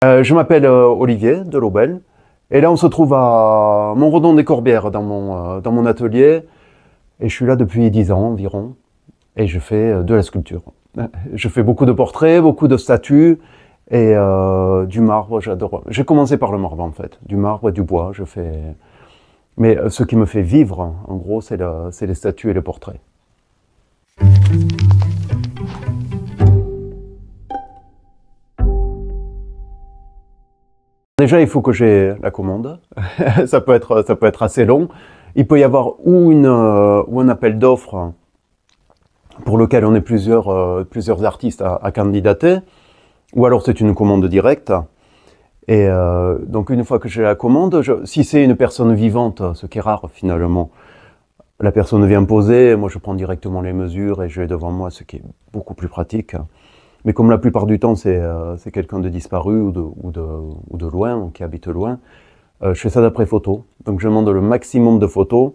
Je m'appelle Olivier de Lobel et là on se trouve à Montredon-des-Corbières dans mon atelier et je suis là depuis 10 ans environ et je fais de la sculpture. Je fais beaucoup de portraits, beaucoup de statues et du marbre, j'adore. J'ai commencé par le marbre en fait, du marbre et du bois, je fais... Mais ce qui me fait vivre en gros c'est les statues et les portraits. Déjà, il faut que j'ai la commande. Ça peut être assez long. Il peut y avoir ou un appel d'offres pour lequel on est plusieurs artistes à candidater, ou alors c'est une commande directe. Et donc une fois que j'ai la commande, si c'est une personne vivante, ce qui est rare finalement, la personne vient poser, moi je prends directement les mesures et je l'ai devant moi, ce qui est beaucoup plus pratique. Mais comme la plupart du temps c'est quelqu'un de disparu ou de loin, qui habite loin, je fais ça d'après photo. Donc je demande le maximum de photos.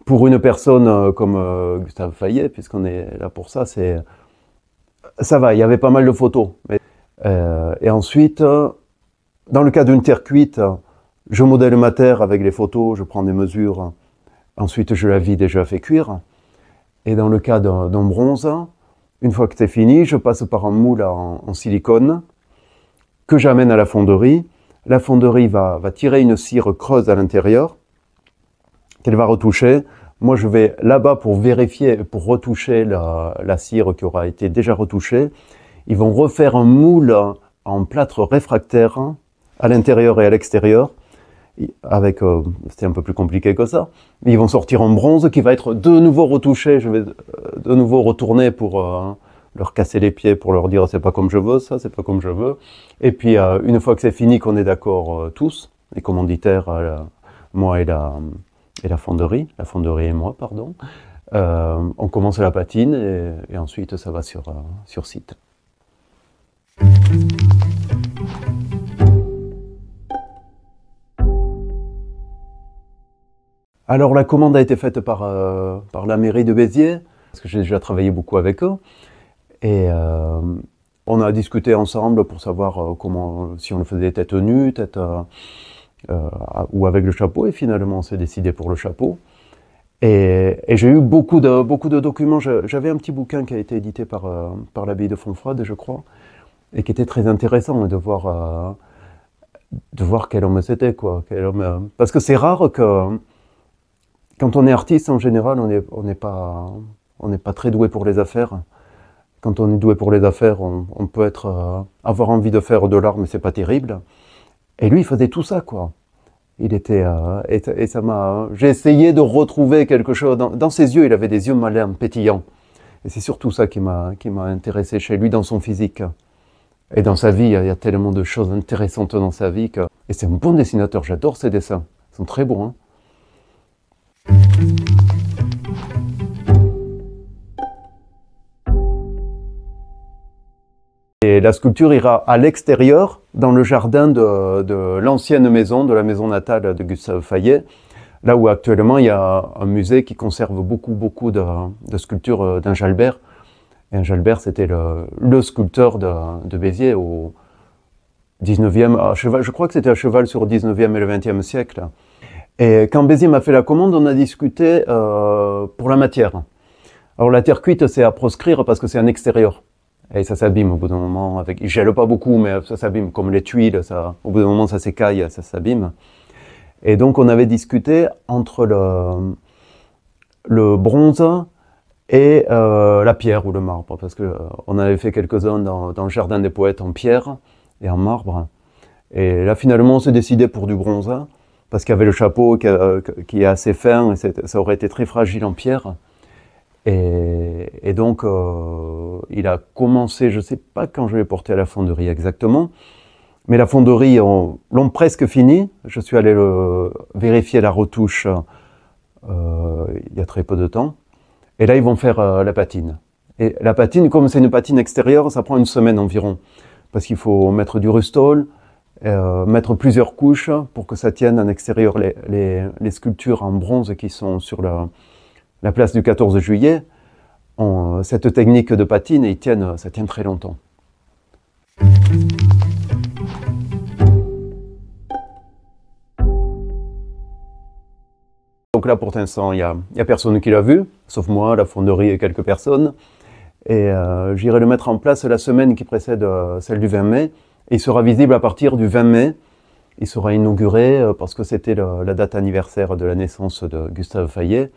Pour une personne comme Gustave Fayet, puisqu'on est là pour ça, ça va, il y avait pas mal de photos. Et ensuite, dans le cas d'une terre cuite, je modèle ma terre avec les photos, je prends des mesures. Ensuite, je la vide et je la fais cuire. Et dans le cas d'un bronze, une fois que c'est fini, je passe par un moule en silicone que j'amène à la fonderie. La fonderie va tirer une cire creuse à l'intérieur qu'elle va retoucher. Moi, je vais là-bas pour vérifier, pour retoucher la cire qui aura été déjà retouchée. Ils vont refaire un moule en plâtre réfractaire à l'intérieur et à l'extérieur. C'était un peu plus compliqué que ça. Ils vont sortir en bronze qui va être de nouveau retouché. Je vais de nouveau retourner pour leur casser les pieds, pour leur dire c'est pas comme je veux, ça, c'est pas comme je veux. Et puis une fois que c'est fini, qu'on est d'accord tous, les commanditaires, moi et la fonderie et moi, pardon, on commence la patine et ensuite ça va sur site. Alors la commande a été faite par la mairie de Béziers, parce que j'ai déjà travaillé beaucoup avec eux. Et on a discuté ensemble pour savoir si on le faisait tête nue, ou avec le chapeau. Et finalement on s'est décidé pour le chapeau. Et j'ai eu beaucoup de documents. J'avais un petit bouquin qui a été édité par l'abbaye de Fontfroide, je crois, et qui était très intéressant de voir quel homme c'était, quoi. Parce que c'est rare que... Quand on est artiste, en général, on n'est pas très doué pour les affaires. Quand on est doué pour les affaires, on peut avoir envie de faire de l'art, mais c'est pas terrible. Et lui, il faisait tout ça, quoi. Et ça m'a... J'ai essayé de retrouver quelque chose. Dans ses yeux, il avait des yeux malins, pétillants. Et c'est surtout ça qui m'a intéressé chez lui, dans son physique. Et dans sa vie, il y a tellement de choses intéressantes dans sa vie. Et c'est un bon dessinateur, j'adore ses dessins. Ils sont très bons, hein. Et la sculpture ira à l'extérieur, dans le jardin de l'ancienne maison, de la maison natale de Gustave Fayet, là où actuellement il y a un musée qui conserve beaucoup de sculptures d'Enjalbert. Et Enjalbert, c'était le sculpteur de Béziers au 19e, je crois que c'était à cheval sur le 19e et le 20e siècle. Et quand Béziers m'a fait la commande, on a discuté pour la matière. Alors la terre cuite, c'est à proscrire parce que c'est un extérieur. Et ça s'abîme au bout d'un moment. Il gèle pas beaucoup, mais ça s'abîme. Comme les tuiles, au bout d'un moment, ça s'écaille, ça s'abîme. Et donc on avait discuté entre le bronze et la pierre ou le marbre. Parce que on avait fait quelques-uns dans le jardin des poètes en pierre et en marbre. Et là, finalement, on s'est décidé pour du bronze. Parce qu'il y avait le chapeau qui est assez fin, et ça aurait été très fragile en pierre. Et donc, il a commencé, je ne sais pas quand je l'ai porté à la fonderie exactement, mais la fonderie l'ont presque fini. Je suis allé vérifier la retouche il y a très peu de temps. Et là, ils vont faire la patine. Et la patine, comme c'est une patine extérieure, ça prend une semaine environ. Parce qu'il faut mettre du rustol, mettre plusieurs couches pour que ça tienne en extérieur. Les sculptures en bronze qui sont sur la place du 14 juillet, cette technique de patine, ça tient très longtemps. là, pour l'instant, il y a personne qui l'a vu, sauf moi, la fonderie et quelques personnes. Et j'irai le mettre en place la semaine qui précède celle du 20 mai. Et il sera visible à partir du 20 mai. Il sera inauguré parce que c'était la date anniversaire de la naissance de Gustave Fayet.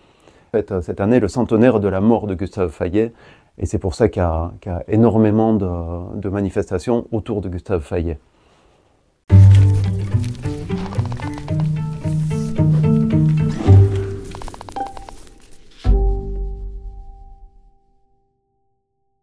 En fait, cette année, le centenaire de la mort de Gustave Fayet. Et c'est pour ça qu'il y a énormément de manifestations autour de Gustave Fayet.